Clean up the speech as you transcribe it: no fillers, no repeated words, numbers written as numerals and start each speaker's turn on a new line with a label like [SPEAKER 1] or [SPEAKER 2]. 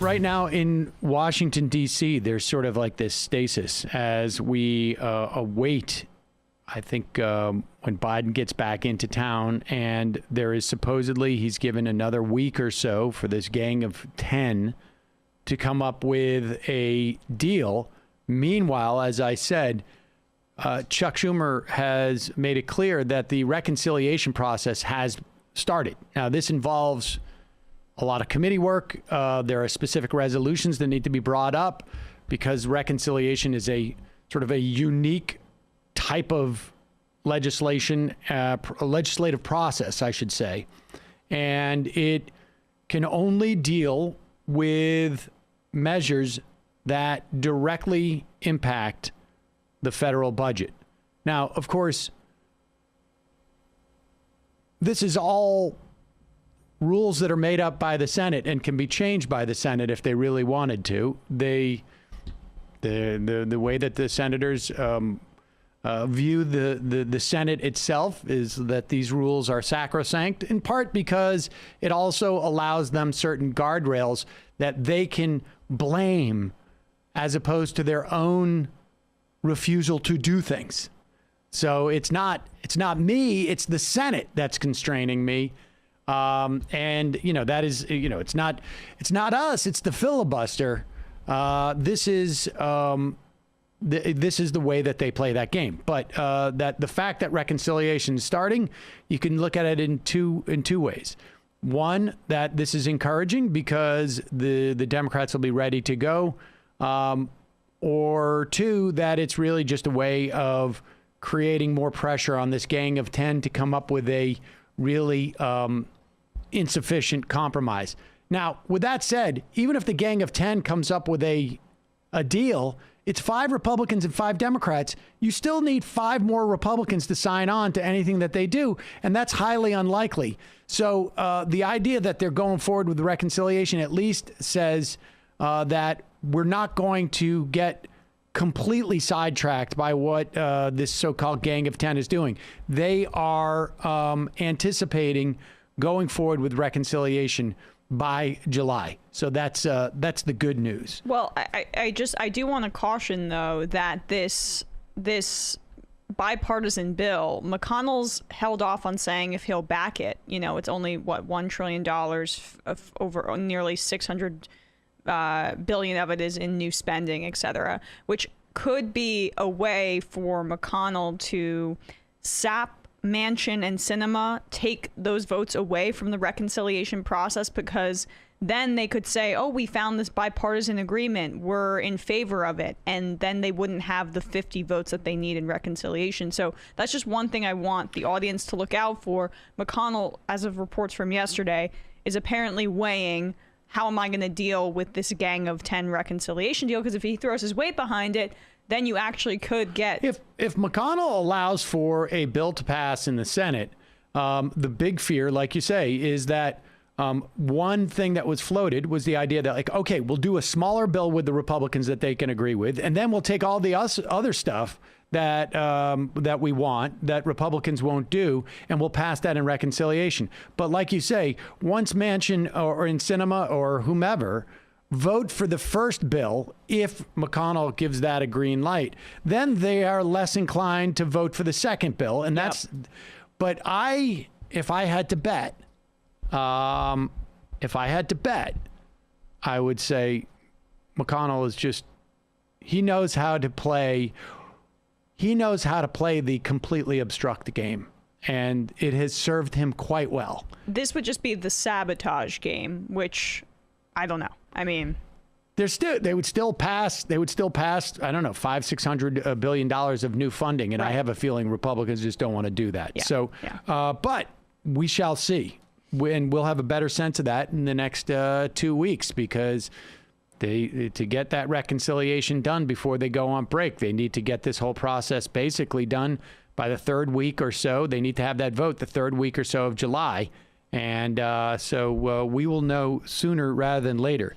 [SPEAKER 1] right now in Washington, D.C., there's sort of like this stasis as we await, I think, when Biden gets back into town, and there is supposedly he's given another week or so for this gang of 10 to come up with a deal. Meanwhile, as I said, Chuck Schumer has made it clear that the reconciliation process has started. Now, this involves a lot of committee work. There are specific resolutions that need to be brought up because reconciliation is a sort of a unique type of legislation, legislative process, I should say. And it can only deal with measures that directly impact the federal budget. Now, of course, this is all rules that are made up by the Senate and can be changed by the Senate if they really wanted to. The way that the senators view the Senate itself is that these rules are sacrosanct, in part because it also allows them certain guardrails that they can blame as opposed to their own refusal to do things. So it's not me, it's the Senate that's constraining me. And that is, it's not us, it's the filibuster. This is the way that they play that game. But that the fact that reconciliation is starting, you can look at it in two ways. One, that this is encouraging because the Democrats will be ready to go. Or two, that it's really just a way of creating more pressure on this gang of 10 to come up with a really insufficient compromise. Now, with that said, even if the gang of 10 comes up with a deal, it's 5 Republicans and 5 Democrats. You still need 5 more Republicans to sign on to anything that they do, and that's highly unlikely. So the idea that they're going forward with the reconciliation at least says that we're not going to get completely sidetracked by what this so-called gang of 10 is doing. They are anticipating going forward with reconciliation by July. So that's the good news.
[SPEAKER 2] Well, I do want to caution, though, that this bipartisan bill, McConnell's held off on saying if he'll back it. It's only, $1 trillion of over nearly 600 billion of it is in new spending, et cetera, which could be a way for McConnell to sap Manchin and Sinema, take those votes away from the reconciliation process, because then they could say, oh, we found this bipartisan agreement, we're in favor of it, and then they wouldn't have the 50 votes that they need in reconciliation. So that's just one thing I want the audience to look out for. McConnell, as of reports from yesterday, is apparently weighing, how am I going to deal with this gang of 10 reconciliation deal? Because if he throws his weight behind it, then you actually could get... If
[SPEAKER 1] McConnell allows for a bill to pass in the Senate, the big fear, like you say, is that one thing that was floated was the idea that, okay, we'll do a smaller bill with the Republicans that they can agree with, and then we'll take all the other stuff that we want, that Republicans won't do, and we'll pass that in reconciliation. But like you say, once Manchin or in Sinema or whomever vote for the first bill, if McConnell gives that a green light, then they are less inclined to vote for the second bill. And that's, but if I had to bet, I would say McConnell is just, he knows how to play the completely obstruct the game, and it has served him quite well.
[SPEAKER 2] This would just be the sabotage game, which I don't know. I mean,
[SPEAKER 1] they would still pass, I don't know, $500-600 billion of new funding. And right. I have a feeling Republicans just don't want to do that. Yeah. So, but we shall see. And we'll have a better sense of that in the next 2 weeks, because to get that reconciliation done before they go on break, they need to get this whole process basically done by the 3rd week or so. They need to have that vote the 3rd week or so of July. And so we will know sooner rather than later.